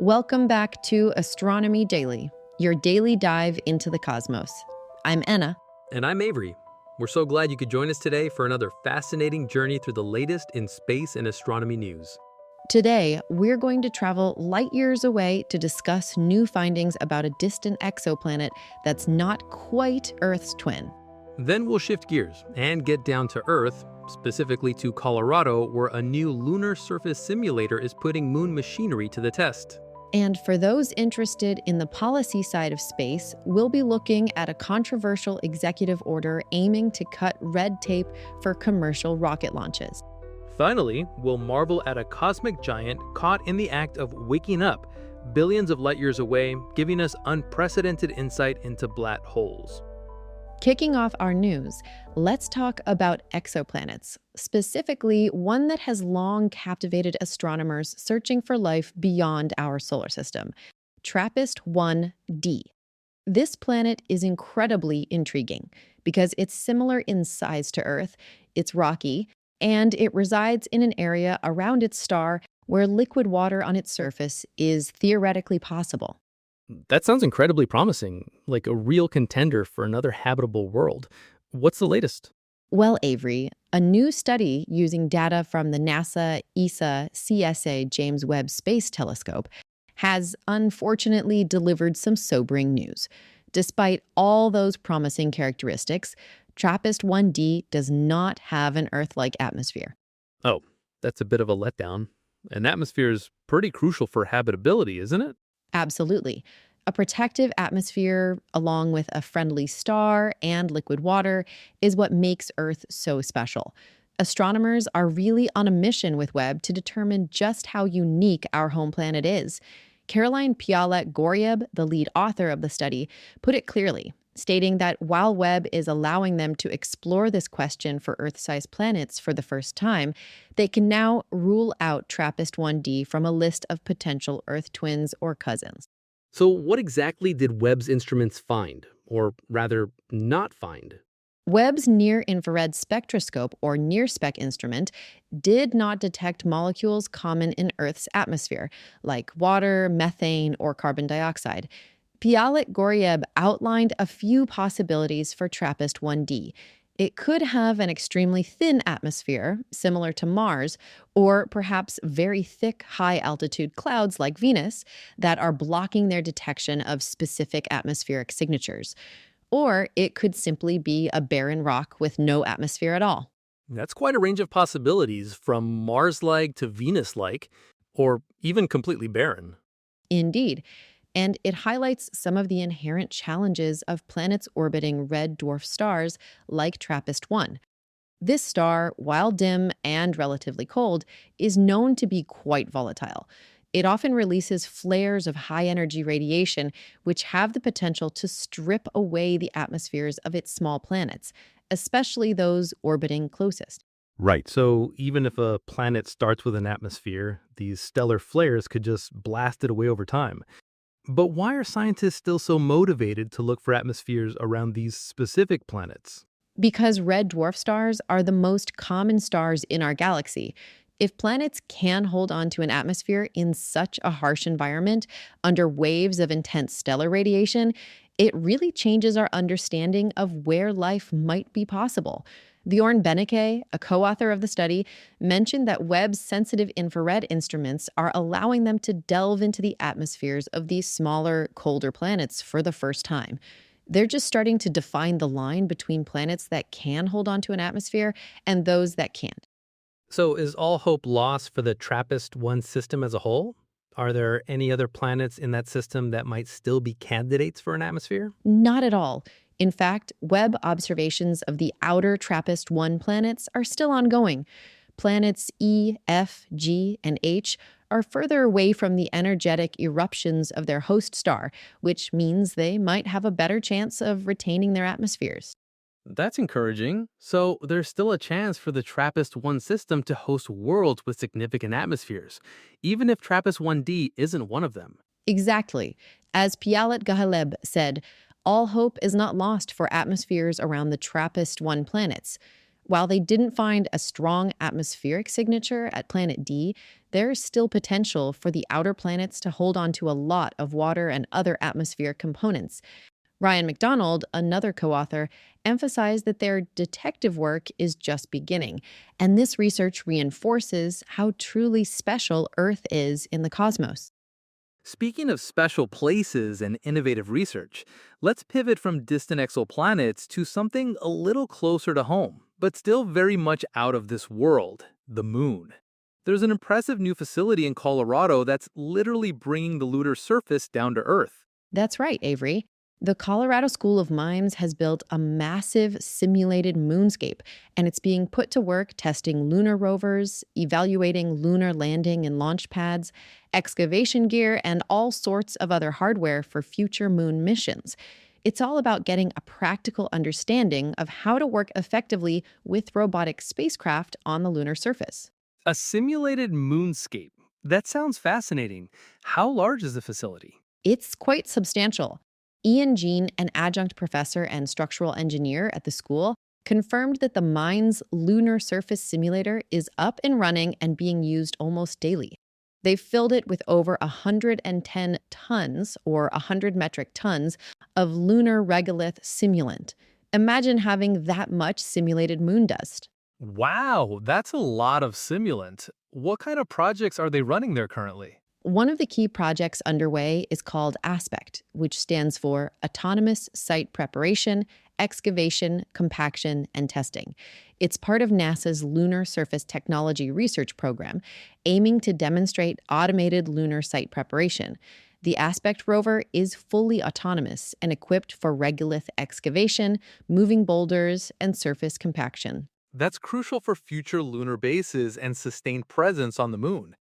Welcome back to Astronomy Daily, your daily dive into the cosmos. I'm Enna. And I'm Avery. We're so glad you could join us today for another fascinating journey through the latest in space and astronomy news. Today, we're going to travel light years away to discuss new findings about a distant exoplanet that's not quite Earth's twin. Then we'll shift gears and get down to Earth, specifically to Colorado, where a new lunar surface simulator is putting moon machinery to the test. And for those interested in the policy side of space, we'll be looking at a controversial executive order aiming to cut red tape for commercial rocket launches. Finally, we'll marvel at a cosmic giant caught in the act of waking up, billions of light years away, giving us unprecedented insight into black holes. Kicking off our news, let's talk about exoplanets, specifically one that has long captivated astronomers searching for life beyond our solar system, Trappist 1d. This planet is incredibly intriguing because it's similar in size to Earth, it's rocky, and it resides in an area around its star where liquid water on its surface is theoretically possible. That sounds incredibly promising, like a real contender for another habitable world. What's the latest? Well, Avery, a new study using data from the NASA ESA CSA James Webb Space Telescope has unfortunately delivered some sobering news. Despite all those promising characteristics, Trappist 1d does not have an Earth-like atmosphere. Oh, that's a bit of a letdown. An atmosphere is pretty crucial for habitability, isn't it? Absolutely. A protective atmosphere, along with a friendly star and liquid water, is what makes Earth so special. Astronomers are really on a mission with Webb to determine just how unique our home planet is. Caroline Pialet-Goryeb, the lead author of the study, put it clearly, stating that while Webb is allowing them to explore this question for Earth-sized planets for the first time, they can now rule out Trappist 1d from a list of potential Earth twins or cousins. So what exactly did Webb's instruments find, or rather, not find? Webb's near-infrared spectroscope, or NIRSPEC instrument, did not detect molecules common in Earth's atmosphere, like water, methane, or carbon dioxide. Pialet-Goryeb outlined a few possibilities for Trappist 1d. It could have an extremely thin atmosphere, similar to Mars, or perhaps very thick, high-altitude clouds like Venus that are blocking their detection of specific atmospheric signatures. Or it could simply be a barren rock with no atmosphere at all. That's quite a range of possibilities, from Mars-like to Venus-like, or even completely barren. Indeed. And it highlights some of the inherent challenges of planets orbiting red dwarf stars like TRAPPIST-1. This star, while dim and relatively cold, is known to be quite volatile. It often releases flares of high-energy radiation, which have the potential to strip away the atmospheres of its small planets, especially those orbiting closest. Right, so even if a planet starts with an atmosphere, these stellar flares could just blast it away over time. But why are scientists still so motivated to look for atmospheres around these specific planets? Because red dwarf stars are the most common stars in our galaxy. If planets can hold on to an atmosphere in such a harsh environment, under waves of intense stellar radiation, it really changes our understanding of where life might be possible. Bjorn Benneke, a co-author of the study, mentioned that Webb's sensitive infrared instruments are allowing them to delve into the atmospheres of these smaller, colder planets for the first time. They're just starting to define the line between planets that can hold onto an atmosphere and those that can't. So is all hope lost for the TRAPPIST-1 system as a whole? Are there any other planets in that system that might still be candidates for an atmosphere? Not at all. In fact, Webb observations of the outer TRAPPIST-1 planets are still ongoing. Planets E, F, G, and H are further away from the energetic eruptions of their host star, which means they might have a better chance of retaining their atmospheres. That's encouraging. So there's still a chance for the TRAPPIST-1 system to host worlds with significant atmospheres, even if TRAPPIST-1d isn't one of them. Exactly. As Pialet-Goryeb said, all hope is not lost for atmospheres around the TRAPPIST-1 planets. While they didn't find a strong atmospheric signature at planet D, there's still potential for the outer planets to hold on to a lot of water and other atmospheric components. Ryan McDonald, another co author, emphasized that their detective work is just beginning, and this research reinforces how truly special Earth is in the cosmos. Speaking of special places and innovative research, let's pivot from distant exoplanets to something a little closer to home, but still very much out of this world: the moon. There's an impressive new facility in Colorado that's literally bringing the lunar surface down to Earth. That's right, Avery. The Colorado School of Mines has built a massive simulated moonscape, and it's being put to work testing lunar rovers, evaluating lunar landing and launch pads, excavation gear, and all sorts of other hardware for future moon missions. It's all about getting a practical understanding of how to work effectively with robotic spacecraft on the lunar surface. A simulated moonscape. That sounds fascinating. How large is the facility? It's quite substantial. Ian Jean, an adjunct professor and structural engineer at the school, confirmed that the mine's lunar surface simulator is up and running and being used almost daily. They've filled it with over 110 tons, or 100 metric tons, of lunar regolith simulant. Imagine having that much simulated moon dust. Wow, that's a lot of simulant. What kind of projects are they running there currently? One of the key projects underway is called ASPECT, which stands for Autonomous Site Preparation, Excavation, Compaction, and Testing. It's part of NASA's Lunar Surface Technology Research Program, aiming to demonstrate automated lunar site preparation. The ASPECT rover is fully autonomous and equipped for regolith excavation, moving boulders, and surface compaction. That's crucial for future lunar bases and sustained presence on the moon.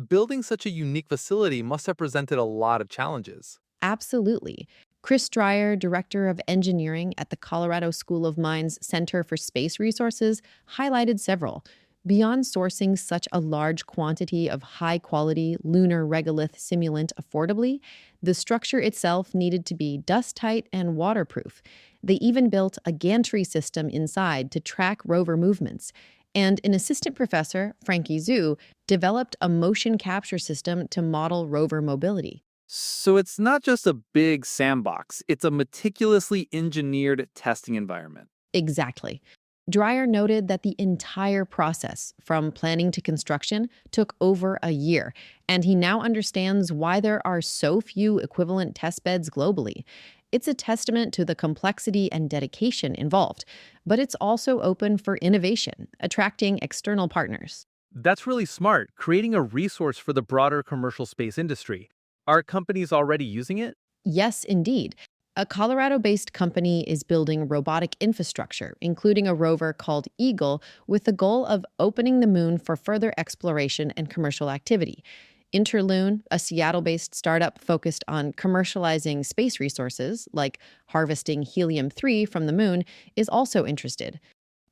Building such a unique facility must have presented a lot of challenges. Absolutely. Chris Dreyer, Director of Engineering at the Colorado School of Mines Center for Space Resources, highlighted several. Beyond sourcing such a large quantity of high-quality lunar regolith simulant affordably, the structure itself needed to be dust-tight and waterproof. They even built a gantry system inside to track rover movements. And an assistant professor, Frankie Zhu, developed a motion capture system to model rover mobility. So it's not just a big sandbox, it's a meticulously engineered testing environment. Exactly. Dreyer noted that the entire process, from planning to construction, took over a year, and he now understands why there are so few equivalent testbeds globally. It's a testament to the complexity and dedication involved, but it's also open for innovation, attracting external partners. That's really smart, creating a resource for the broader commercial space industry. Are companies already using it? Yes, indeed. A Colorado-based company is building robotic infrastructure, including a rover called Eagle, with the goal of opening the moon for further exploration and commercial activity. Interloon, a Seattle-based startup focused on commercializing space resources, like harvesting helium-3 from the moon, is also interested.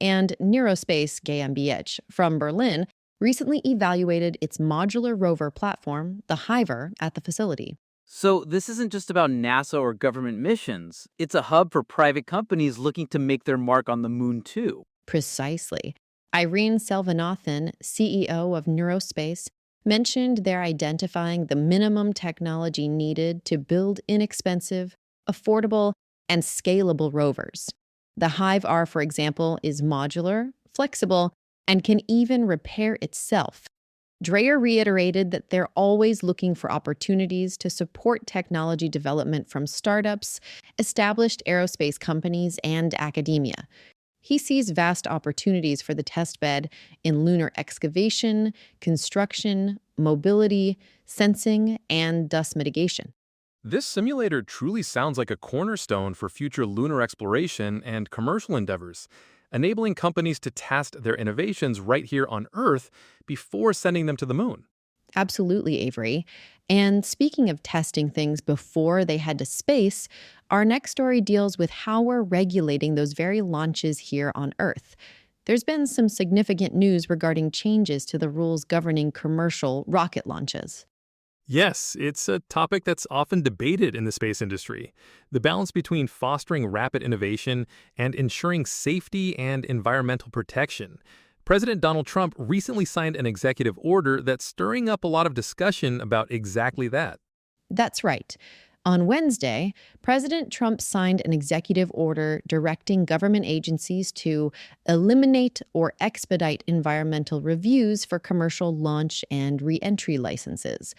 And Neurospace GmbH from Berlin recently evaluated its modular rover platform, the Hiver, at the facility. So this isn't just about NASA or government missions. It's a hub for private companies looking to make their mark on the moon too. Precisely. Irene Selvanathan, CEO of Neurospace, mentioned they're identifying the minimum technology needed to build inexpensive, affordable, and scalable rovers. The Hive R, for example, is modular, flexible, and can even repair itself. Dreyer reiterated that they're always looking for opportunities to support technology development from startups, established aerospace companies, and academia. He sees vast opportunities for the testbed in lunar excavation, construction, mobility, sensing, and dust mitigation. This simulator truly sounds like a cornerstone for future lunar exploration and commercial endeavors, enabling companies to test their innovations right here on Earth before sending them to the moon. Absolutely, Avery. And speaking of testing things before they head to space, our next story deals with how we're regulating those very launches here on Earth. There's been some significant news regarding changes to the rules governing commercial rocket launches. Yes, it's a topic that's often debated in the space industry. The balance between fostering rapid innovation and ensuring safety and environmental protection. President Donald Trump recently signed an executive order that's stirring up a lot of discussion about exactly that. That's right. On Wednesday, President Trump signed an executive order directing government agencies to eliminate or expedite environmental reviews for commercial launch and reentry licenses.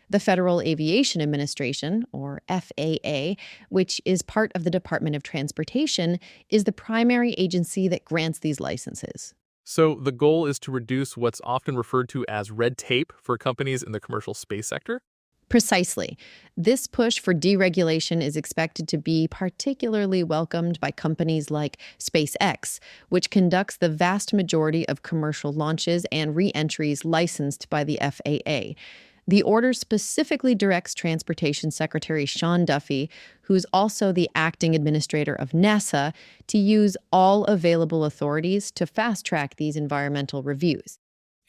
The Federal Aviation Administration, or FAA, which is part of the Department of Transportation, is the primary agency that grants these licenses. So the goal is to reduce what's often referred to as red tape for companies in the commercial space sector? Precisely. This push for deregulation is expected to be particularly welcomed by companies like SpaceX, which conducts the vast majority of commercial launches and re-entries licensed by the FAA. The order specifically directs Transportation Secretary Sean Duffy, who's also the acting administrator of NASA, to use all available authorities to fast-track these environmental reviews.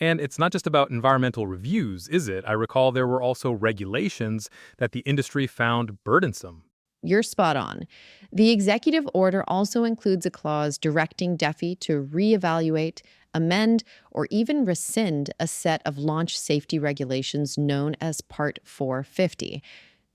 And it's not just about environmental reviews, is it? I recall there were also regulations that the industry found burdensome. You're spot on. The executive order also includes a clause directing Duffy to reevaluate, amend, or even rescind a set of launch safety regulations known as Part 450.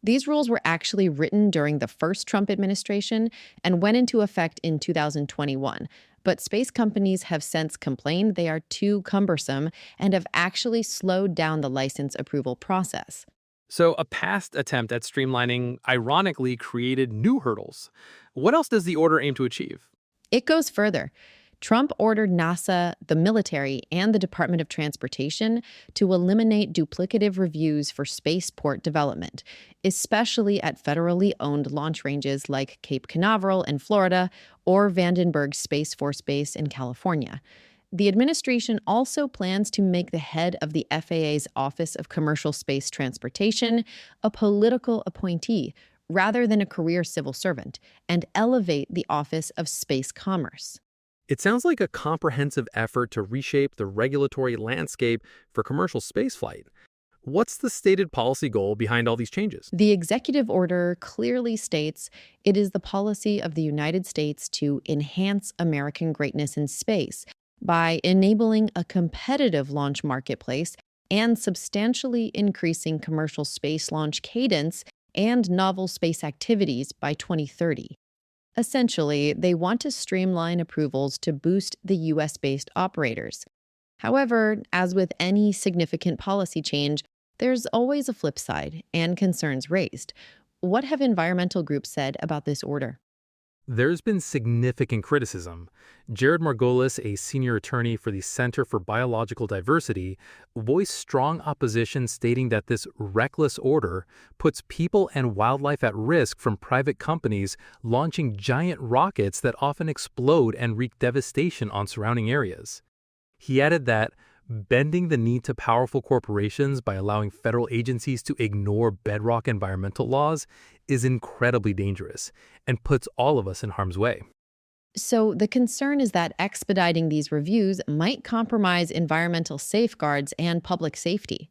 These rules were actually written during the first Trump administration and went into effect in 2021. But space companies have since complained they are too cumbersome and have actually slowed down the license approval process. So a past attempt at streamlining ironically created new hurdles. What else does the order aim to achieve? It goes further. Trump ordered NASA, the military, and the Department of Transportation to eliminate duplicative reviews for spaceport development, especially at federally owned launch ranges like Cape Canaveral in Florida or Vandenberg Space Force Base in California. The administration also plans to make the head of the FAA's Office of Commercial Space Transportation a political appointee rather than a career civil servant, and elevate the Office of Space Commerce. It sounds like a comprehensive effort to reshape the regulatory landscape for commercial spaceflight. What's the stated policy goal behind all these changes? The executive order clearly states it is the policy of the United States to enhance American greatness in space by enabling a competitive launch marketplace and substantially increasing commercial space launch cadence and novel space activities by 2030. Essentially, they want to streamline approvals to boost the U.S.-based operators. However, as with any significant policy change, there's always a flip side and concerns raised. What have environmental groups said about this order? There's been significant criticism. Jared Margolis, a senior attorney for the Center for Biological Diversity, voiced strong opposition, stating that this reckless order puts people and wildlife at risk from private companies launching giant rockets that often explode and wreak devastation on surrounding areas. He added that bending the knee to powerful corporations by allowing federal agencies to ignore bedrock environmental laws is incredibly dangerous and puts all of us in harm's way. So the concern is that expediting these reviews might compromise environmental safeguards and public safety.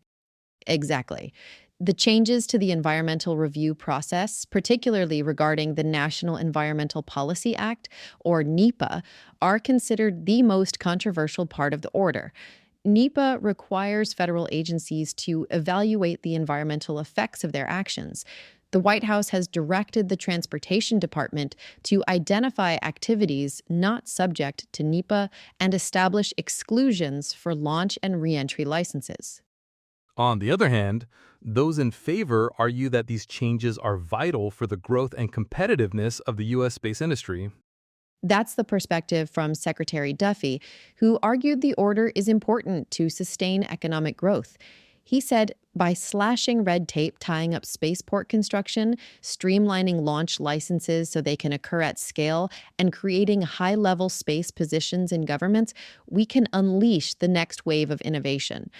Exactly. The changes to the environmental review process, particularly regarding the National Environmental Policy Act, or NEPA, are considered the most controversial part of the order. NEPA requires federal agencies to evaluate the environmental effects of their actions. The White House has directed the Transportation Department to identify activities not subject to NEPA and establish exclusions for launch and reentry licenses. On the other hand, those in favor argue that these changes are vital for the growth and competitiveness of the U.S. space industry. That's the perspective from Secretary Duffy, who argued the order is important to sustain economic growth. He said, by slashing red tape tying up spaceport construction, streamlining launch licenses so they can occur at scale, and creating high-level space positions in governments, we can unleash the next wave of innovation.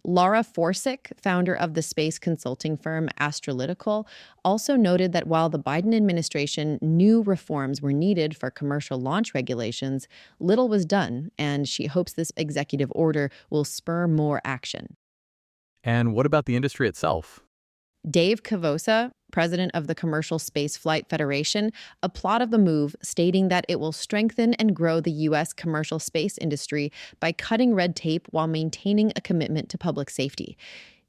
Laura Forsick, founder of the space consulting firm Astrolytical, also noted that while the Biden administration knew reforms were needed for commercial launch regulations, little was done, and she hopes this executive order will spur more action. And what about the industry itself? Dave Cavosa, president of the Commercial Space Flight Federation, applauded the move, stating that it will strengthen and grow the U.S. commercial space industry by cutting red tape while maintaining a commitment to public safety.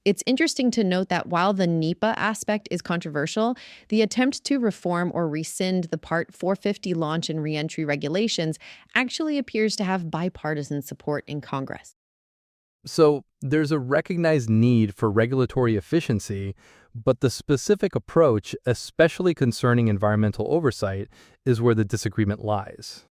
It's interesting to note that while the NEPA aspect is controversial, the attempt to reform or rescind the Part 450 launch and reentry regulations actually appears to have bipartisan support in Congress. So there's a recognized need for regulatory efficiency, but the specific approach, especially concerning environmental oversight, is where the disagreement lies.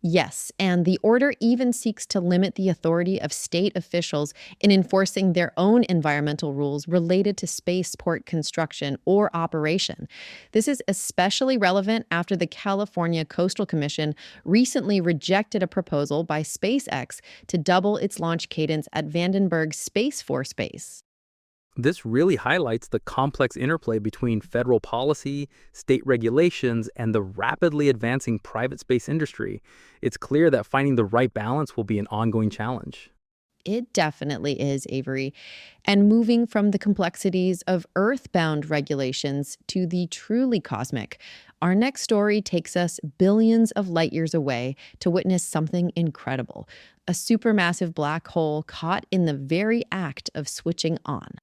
Yes, and the order even seeks to limit the authority of state officials in enforcing their own environmental rules related to spaceport construction or operation. This is especially relevant after the California Coastal Commission recently rejected a proposal by SpaceX to double its launch cadence at Vandenberg Space Force Base. This really highlights the complex interplay between federal policy, state regulations, and the rapidly advancing private space industry. It's clear that finding the right balance will be an ongoing challenge. It definitely is, Avery. And moving from the complexities of earthbound regulations to the truly cosmic, our next story takes us billions of light years away to witness something incredible: a supermassive black hole caught in the very act of switching on.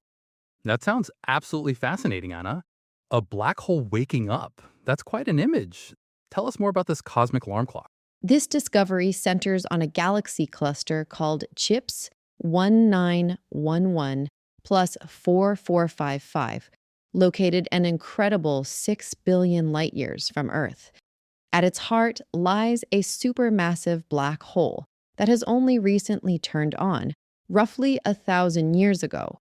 That sounds absolutely fascinating, Anna. A black hole waking up. That's quite an image. Tell us more about this cosmic alarm clock. This discovery centers on a galaxy cluster called CHIPS 1911 plus 4455, located an incredible 6 billion light years from Earth. At its heart lies a supermassive black hole that has only recently turned on, roughly 1,000 years ago.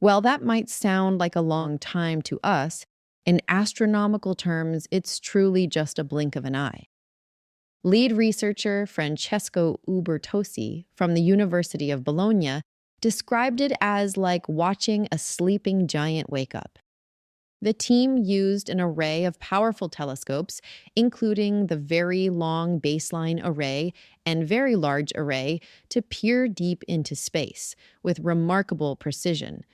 While that might sound like a long time to us, in astronomical terms, it's truly just a blink of an eye. Lead researcher Francesco Ubertosi from the University of Bologna described it as like watching a sleeping giant wake up. The team used an array of powerful telescopes, including the Very Long Baseline Array and Very Large Array, to peer deep into space with remarkable precision.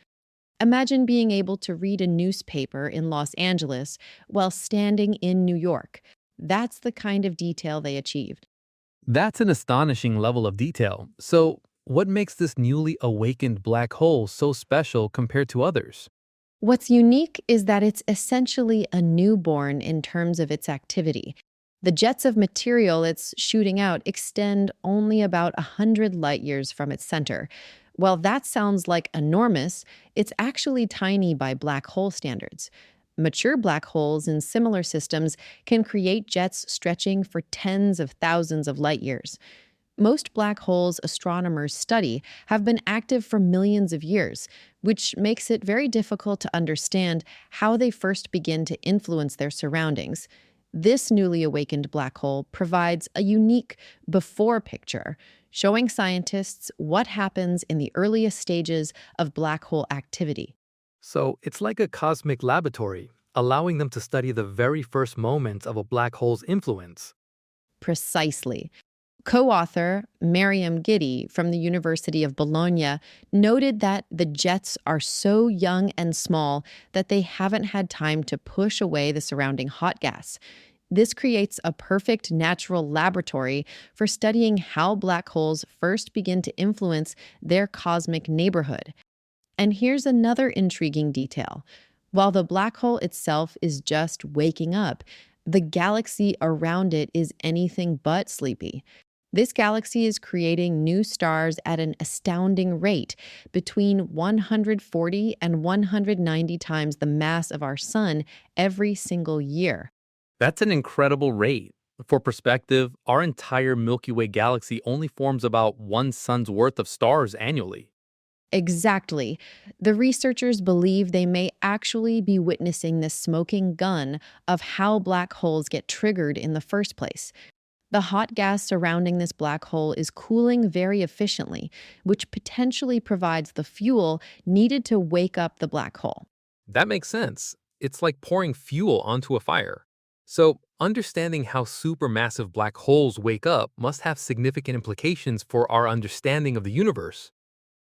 Imagine being able to read a newspaper in Los Angeles while standing in New York. That's the kind of detail they achieved. That's an astonishing level of detail. So, what makes this newly awakened black hole so special compared to others? What's unique is that it's essentially a newborn in terms of its activity. The jets of material it's shooting out extend only about 100 light years from its center. While that sounds like enormous, it's actually tiny by black hole standards. Mature black holes in similar systems can create jets stretching for tens of thousands of light years. Most black holes astronomers study have been active for millions of years, which makes it very difficult to understand how they first begin to influence their surroundings. This newly awakened black hole provides a unique before picture, showing scientists what happens in the earliest stages of black hole activity. So, it's like a cosmic laboratory, allowing them to study the very first moments of a black hole's influence. Precisely. Co-author Miriam Giddy from the University of Bologna noted that the jets are so young and small that they haven't had time to push away the surrounding hot gas. This creates a perfect natural laboratory for studying how black holes first begin to influence their cosmic neighborhood. And here's another intriguing detail. While the black hole itself is just waking up, the galaxy around it is anything but sleepy. This galaxy is creating new stars at an astounding rate, between 140 and 190 times the mass of our sun every single year. That's an incredible rate. For perspective, our entire Milky Way galaxy only forms about one sun's worth of stars annually. Exactly. The researchers believe they may actually be witnessing the smoking gun of how black holes get triggered in the first place. The hot gas surrounding this black hole is cooling very efficiently, which potentially provides the fuel needed to wake up the black hole. That makes sense. It's like pouring fuel onto a fire. So, understanding how supermassive black holes wake up must have significant implications for our understanding of the universe.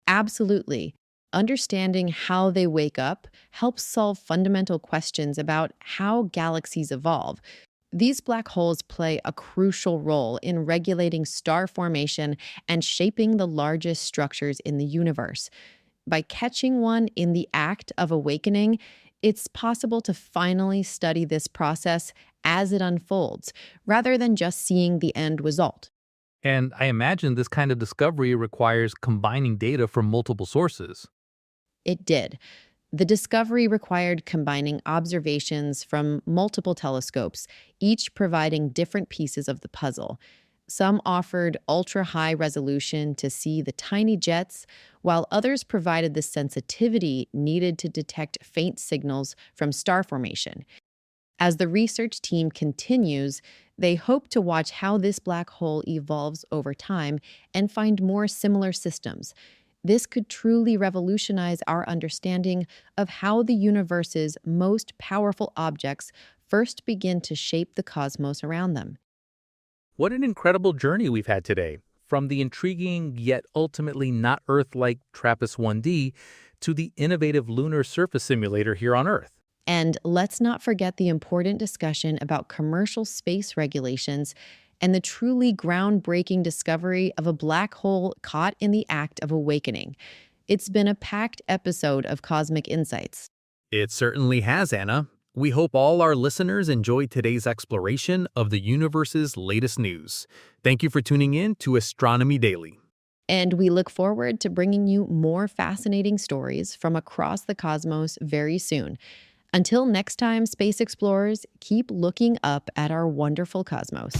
Absolutely. Understanding how they wake up helps solve fundamental questions about how galaxies evolve. These black holes play a crucial role in regulating star formation and shaping the largest structures in the universe. By catching one in the act of awakening, it's possible to finally study this process as it unfolds, rather than just seeing the end result. And I imagine this kind of discovery requires combining data from multiple sources. It did. The discovery required combining observations from multiple telescopes, each providing different pieces of the puzzle. Some offered ultra-high resolution to see the tiny jets, while others provided the sensitivity needed to detect faint signals from star formation. As the research team continues, they hope to watch how this black hole evolves over time and find more similar systems. This could truly revolutionize our understanding of how the universe's most powerful objects first begin to shape the cosmos around them. What an incredible journey we've had today, from the intriguing yet ultimately not Earth-like Trappist 1D to the innovative lunar surface simulator here on Earth. And let's not forget the important discussion about commercial space regulations and the truly groundbreaking discovery of a black hole caught in the act of awakening. It's been a packed episode of Cosmic Insights. It certainly has, Anna. We hope all our listeners enjoyed today's exploration of the universe's latest news. Thank you for tuning in to Astronomy Daily. And we look forward to bringing you more fascinating stories from across the cosmos very soon. Until next time, space explorers, keep looking up at our wonderful cosmos.